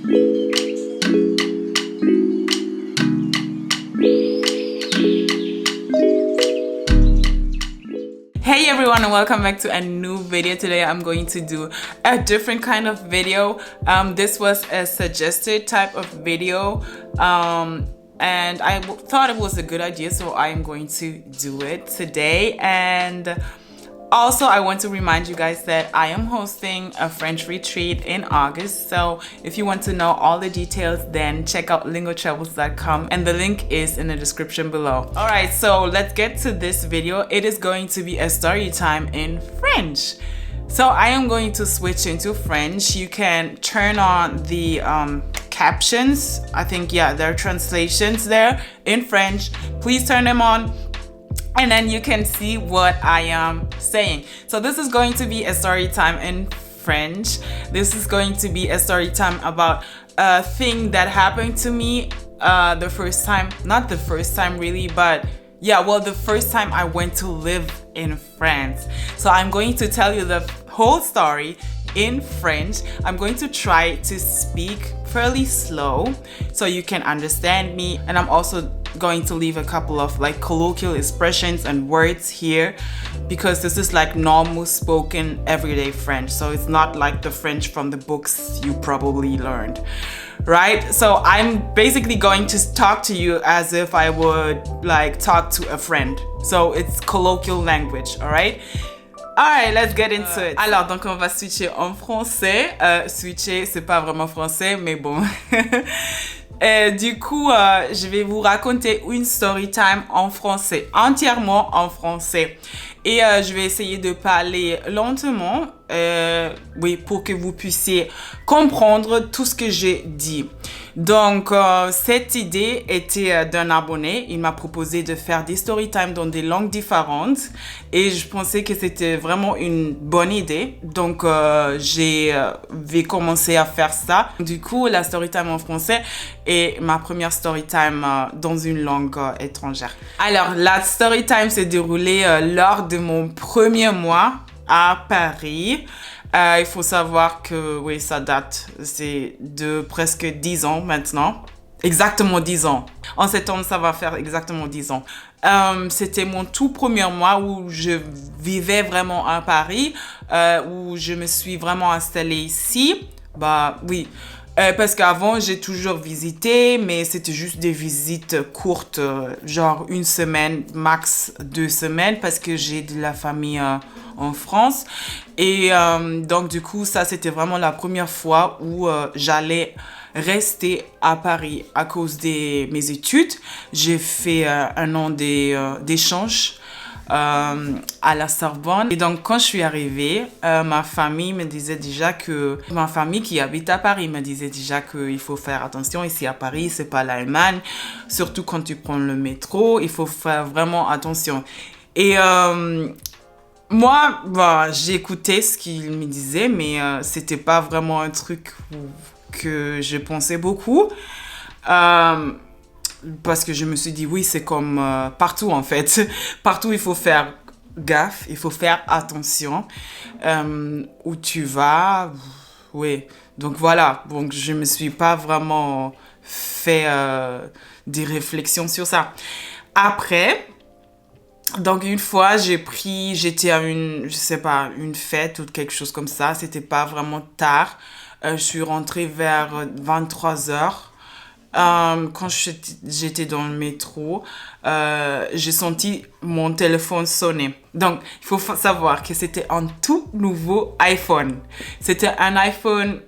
Hey everyone, and welcome back to a new video. Today I'm going to do a different kind of video. This was a suggested type of video, and I thought it was a good idea, so I am going to do it today. And also, I want to remind you guys that I am hosting a French retreat in August. So if you want to know all the details, then check out lingotravels.com, and the link is in the description below. All right, so let's get to this video. It is going to be a story time in French. So I am going to switch into French. You can turn on the captions. I think, yeah, there are translations there in French. Please turn them on, and then you can see what I am saying. So this is going to be a story time in French. This is going to be a story time about a thing that happened to me the first time, not the first time really, but yeah, well, the first time I went to live in France. So I'm going to tell you the whole story in French. I'm going to try to speak fairly slow so you can understand me, and I'm also going to leave a couple of like colloquial expressions and words here because this is like normal spoken everyday French, so it's not like the French from the books you probably learned, right? So I'm basically going to talk to you as if I would like talk to a friend, so it's colloquial language. All right, let's get into it. Alors, donc on va switcher en français. Switcher, c'est pas vraiment français, mais bon. Du coup, je vais vous raconter une story time en français, entièrement en français. Et je vais essayer de parler lentement, oui, pour que vous puissiez comprendre tout ce que j'ai dit. Donc, cette idée était d'un abonné. Il m'a proposé de faire des story time dans des langues différentes. Et je pensais que c'était vraiment une bonne idée. Donc, vais commencer à faire ça. Du coup, la story time en français est ma première story time dans une langue étrangère. Alors, la story time s'est déroulée lors de mon premier mois à Paris. Il faut savoir que, oui, ça date, c'est de presque 10 ans maintenant. Exactement 10 ans. En septembre, ça va faire exactement 10 ans. C'était mon tout premier mois où je vivais vraiment à Paris, où je me suis vraiment installée ici. Bah oui, parce qu'avant, j'ai toujours visité, mais c'était juste des visites courtes, genre une semaine, max 2 semaines, parce que j'ai de la famille en France. Et donc, du coup, ça, c'était vraiment la première fois où j'allais rester à Paris à cause de mes études. J'ai fait un an d'échange à la Sorbonne. Et donc, quand je suis arrivée, ma famille qui habite à Paris me disait déjà qu'il faut faire attention ici à Paris, c'est pas l'Allemagne. Surtout quand tu prends le métro, il faut faire vraiment attention. Et moi, bah, j'écoutais ce qu'il me disait, mais c'était pas vraiment un truc que je pensais beaucoup. Parce que je me suis dit, oui, c'est comme partout en fait. Partout, il faut faire gaffe, il faut faire attention. Où tu vas, oui. Donc voilà, donc je me suis pas vraiment fait des réflexions sur ça. Après, donc une fois, j'étais à je sais pas, une fête ou quelque chose comme ça. C'était pas vraiment tard. Je suis rentrée vers 23h. Quand j'étais dans le métro, j'ai senti mon téléphone sonner. Donc, il faut savoir que c'était un tout nouveau iPhone. C'était un iPhone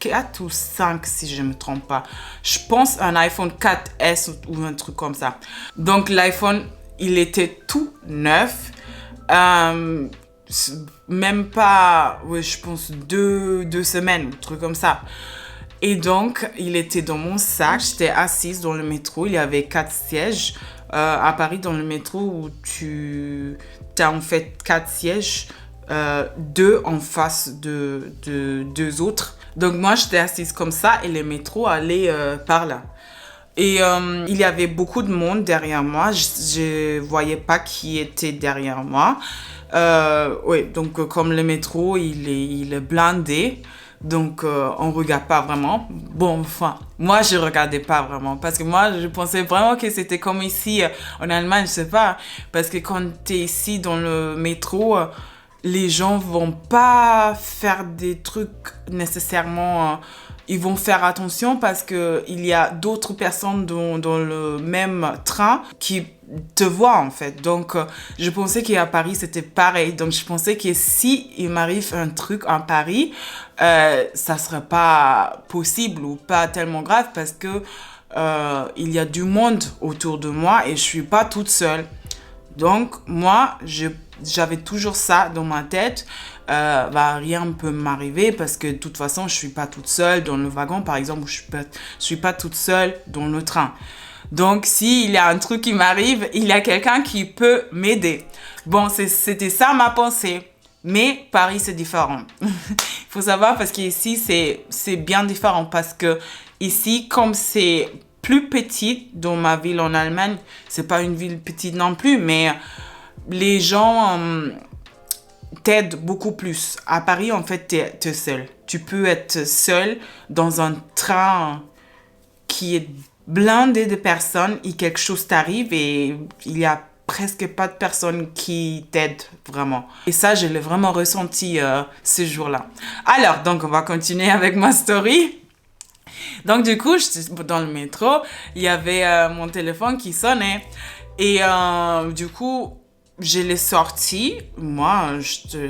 4 ou 5, si je ne me trompe pas. Je pense un iPhone 4S ou un truc comme ça. Donc, l'iPhone, il était tout neuf. Même pas, ouais, je pense 2 semaines, un truc comme ça. Et donc, il était dans mon sac. J'étais assise dans le métro. Il y avait 4 sièges à Paris dans le métro où tu as en fait 4 sièges, 2 en face de 2 autres. Donc, moi, j'étais assise comme ça et le métro allait par là. Et il y avait beaucoup de monde derrière moi. Je voyais pas qui était derrière moi. Oui, donc comme le métro, il est blindé. Donc, on regarde pas vraiment. Bon, enfin, moi, je regardais pas vraiment. Parce que moi, je pensais vraiment que c'était comme ici, en Allemagne, je sais pas. Parce que quand t'es ici dans le métro, les gens vont pas faire des trucs nécessairement... ils vont faire attention parce que il y a d'autres personnes dans le même train qui te voient en fait. Donc, je pensais qu'à Paris, c'était pareil. Donc, je pensais que si il m'arrive un truc en Paris, ça serait pas possible ou pas tellement grave parce que il y a du monde autour de moi et je suis pas toute seule. Donc, moi, j'avais toujours ça dans ma tête. Rien ne peut m'arriver parce que de toute façon, je suis pas toute seule dans le wagon, par exemple, ou je suis pas toute seule dans le train. Donc, s'il y a un truc qui m'arrive, il y a quelqu'un qui peut m'aider. Bon, c'était ça ma pensée. Mais Paris, c'est différent. Il faut savoir parce qu'ici, c'est bien différent parce que ici, comme c'est plus petit dans ma ville en Allemagne, c'est pas une ville petite non plus, mais les gens t'aident beaucoup plus. À Paris, en fait, t'es seul. Tu peux être seul dans un train qui est blindé de personnes et quelque chose t'arrive et il y a presque pas de personnes qui t'aident vraiment. Et ça, je l'ai vraiment ressenti ce jour-là. Alors, donc, on va continuer avec ma story. Donc, du coup, dans le métro, il y avait mon téléphone qui sonnait. Et du coup, je l'ai sorti. Moi,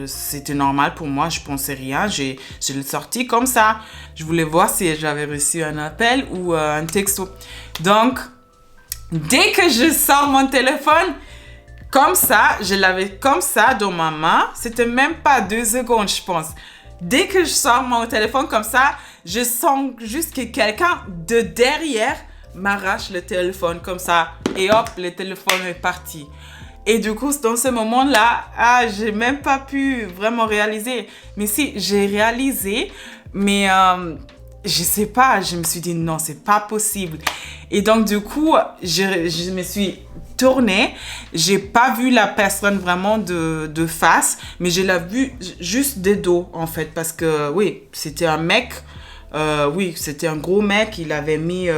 c'était normal pour moi. Je pensais rien. Je l'ai sorti comme ça. Je voulais voir si j'avais reçu un appel ou un texto. Donc, dès que je sors mon téléphone, comme ça, je l'avais comme ça dans ma main. C'était même pas 2 secondes, je pense. Dès que je sors mon téléphone comme ça, je sens juste que quelqu'un de derrière m'arrache le téléphone comme ça. Et hop, le téléphone est parti. Et du coup, dans ce moment-là, j'ai même pas pu vraiment réaliser. Mais si, j'ai réalisé, mais je sais pas, je me suis dit non, c'est pas possible. Et donc, du coup, je me suis tournée. J'ai pas vu la personne vraiment de face, mais je l'ai vu juste de dos, en fait. Parce que, oui, c'était un mec. Oui, c'était un gros mec. Il avait mis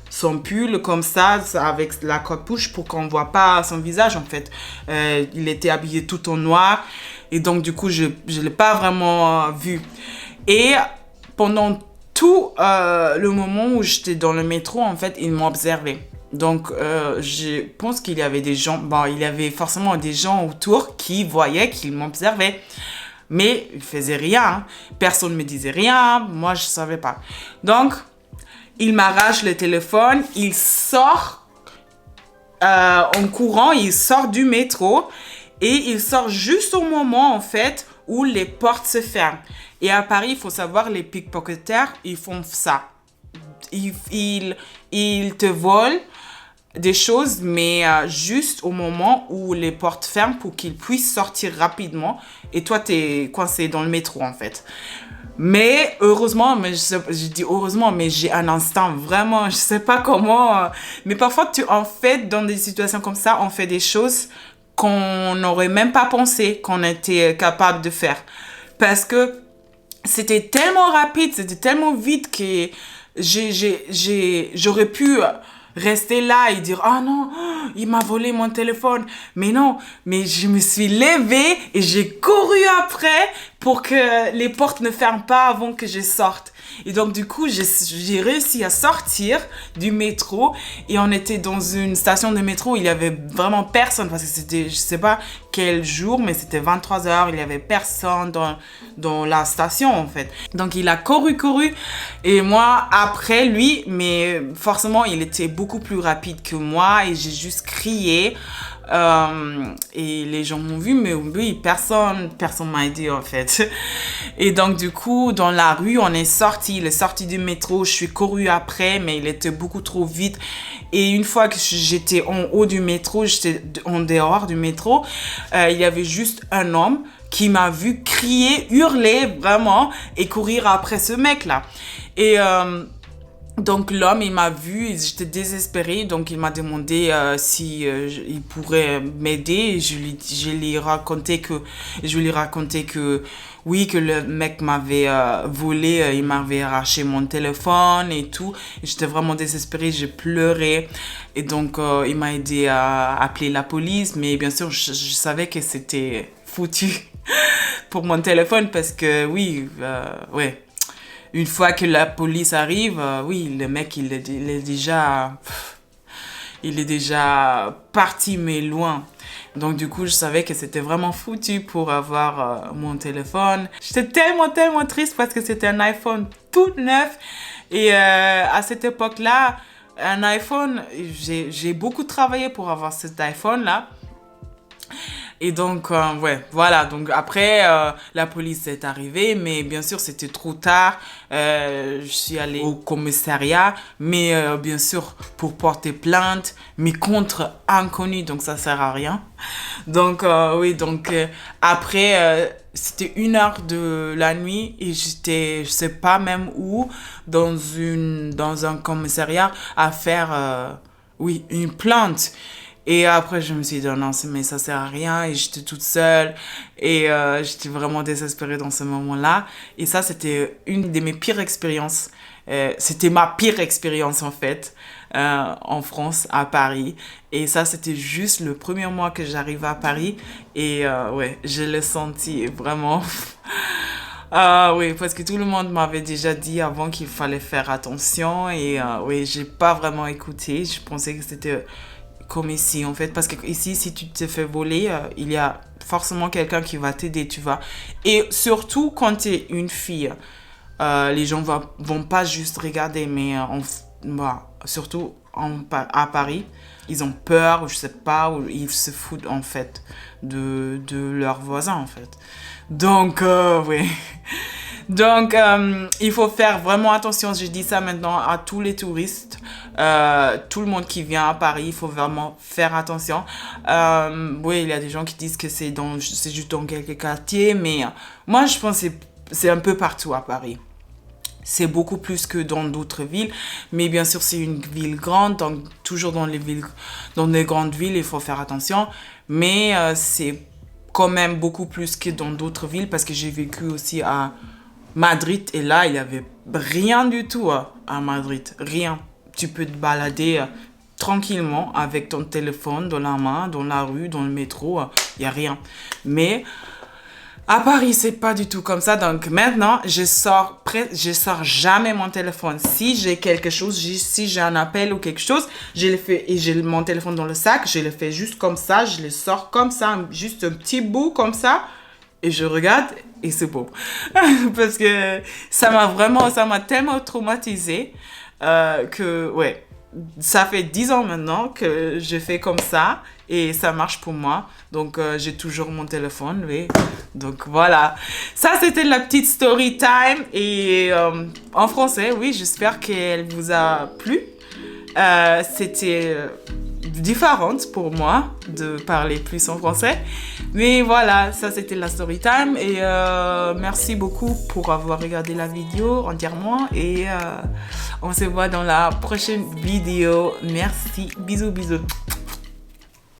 son pull comme ça, avec la capuche pour qu'on ne voit pas son visage, en fait. Il était habillé tout en noir. Et donc, du coup, je ne l'ai pas vraiment vu. Et pendant tout le moment où j'étais dans le métro, en fait, il m'observait. Donc, je pense qu'il y avait des gens... Bon, il y avait forcément des gens autour qui voyaient qu'il m'observait. Mais il ne faisait rien. Hein. Personne ne me disait rien. Moi, je ne savais pas. Donc, il m'arrache le téléphone. Il sort en courant. Il sort du métro. Et il sort juste au moment, en fait, où les portes se ferment. Et à Paris, il faut savoir, les pickpocketers, ils font ça. Ils te volent des choses, mais juste au moment où les portes ferment pour qu'ils puissent sortir rapidement. Et toi, t'es coincé dans le métro, en fait. Mais heureusement, je dis heureusement, mais j'ai un instinct vraiment, je sais pas comment. Mais parfois, en fait, dans des situations comme ça, on fait des choses qu'on n'aurait même pas pensé qu'on était capable de faire. Parce que c'était tellement rapide, c'était tellement vite que j'aurais pu rester là et dire « Oh non, il m'a volé mon téléphone. » Mais non, mais je me suis levée et j'ai couru après pour que les portes ne ferment pas avant que je sorte. Et donc, du coup, j'ai réussi à sortir du métro et on était dans une station de métro où il y avait vraiment personne parce que c'était, je sais pas quel jour, mais c'était 23h, il y avait personne dans la station, en fait. Donc, il a couru et moi, après lui, mais forcément, il était beaucoup plus rapide que moi et j'ai juste crié. Et les gens m'ont vu, mais oui, personne m'a aidé en fait. Et donc du coup, dans la rue, il est sorti du métro, je suis courue après, mais il était beaucoup trop vite. Et une fois que j'étais en haut du métro, j'étais en dehors du métro, il y avait juste un homme qui m'a vu crier, hurler vraiment et courir après ce mec-là. Et donc l'homme, il m'a vu, j'étais désespérée, donc il m'a demandé si il pourrait m'aider. Je lui ai raconté que oui, que le mec m'avait volé, il m'avait arraché mon téléphone et tout. Et j'étais vraiment désespérée, j'ai pleuré. Et donc, il m'a aidé à appeler la police. Mais bien sûr, je savais que c'était foutu pour mon téléphone parce que, oui, ouais. Une fois que la police arrive, oui, le mec, il est déjà parti, mais loin. Donc, du coup, je savais que c'était vraiment foutu pour avoir mon téléphone. J'étais tellement triste parce que c'était un iPhone tout neuf. Et à cette époque-là, un iPhone, j'ai beaucoup travaillé pour avoir cet iPhone-là. Et donc, ouais, voilà. Donc, après, la police est arrivée, mais bien sûr, c'était trop tard. Je suis allée au commissariat, mais bien sûr, pour porter plainte, mais contre inconnu, donc ça sert à rien. Donc, oui, donc, après, c'était 1h de la nuit et j'étais, je sais pas même où, dans un commissariat à faire, oui, une plainte. Et après, je me suis dit, non, mais ça sert à rien. Et j'étais toute seule. Et j'étais vraiment désespérée dans ce moment-là. Et ça, c'était une de mes pires expériences. C'était ma pire expérience, en fait, en France, à Paris. Et ça, c'était juste le premier mois que j'arrivais à Paris. Et ouais, je l'ai senti vraiment. Ah oui, parce que tout le monde m'avait déjà dit avant qu'il fallait faire attention. Et oui, j'ai pas vraiment écouté. Je pensais que c'était comme ici en fait, parce que ici si tu te fais voler, il y a forcément quelqu'un qui va t'aider, tu vois. Et surtout quand tu es une fille, les gens vont pas juste regarder, mais surtout à Paris, ils ont peur, ou je sais pas, ou ils se foutent en fait de leurs voisins en fait. Donc oui. Donc, il faut faire vraiment attention. Je dis ça maintenant à tous les touristes, tout le monde qui vient à Paris, il faut vraiment faire attention. Oui, il y a des gens qui disent que c'est juste dans quelques quartiers, mais moi, je pense que c'est un peu partout à Paris. C'est beaucoup plus que dans d'autres villes, mais bien sûr, c'est une ville grande, donc toujours dans les grandes villes, il faut faire attention. Mais c'est quand même beaucoup plus que dans d'autres villes, parce que j'ai vécu aussi à Madrid, et là, il n'y avait rien du tout à Madrid. Rien. Tu peux te balader tranquillement avec ton téléphone dans la main, dans la rue, dans le métro. Il n'y a rien. Mais à Paris, c'est pas du tout comme ça. Donc maintenant, je sors jamais mon téléphone. Si j'ai quelque chose, si j'ai un appel ou quelque chose, je le fais et j'ai mon téléphone dans le sac. Je le fais juste comme ça. Je le sors comme ça, juste un petit bout comme ça. Et je regarde et c'est beau. Parce que ça m'a tellement traumatisée que, ouais, ça fait 10 ans maintenant que je fais comme ça et ça marche pour moi. Donc, j'ai toujours mon téléphone, oui. Donc, voilà. Ça, c'était la petite story time. Et en français, oui, j'espère qu'elle vous a plu. C'était différente pour moi de parler plus en français. Mais voilà, ça c'était la story time. Et merci beaucoup pour avoir regardé la vidéo entièrement. Et on se voit dans la prochaine vidéo. Merci. Bisous, bisous.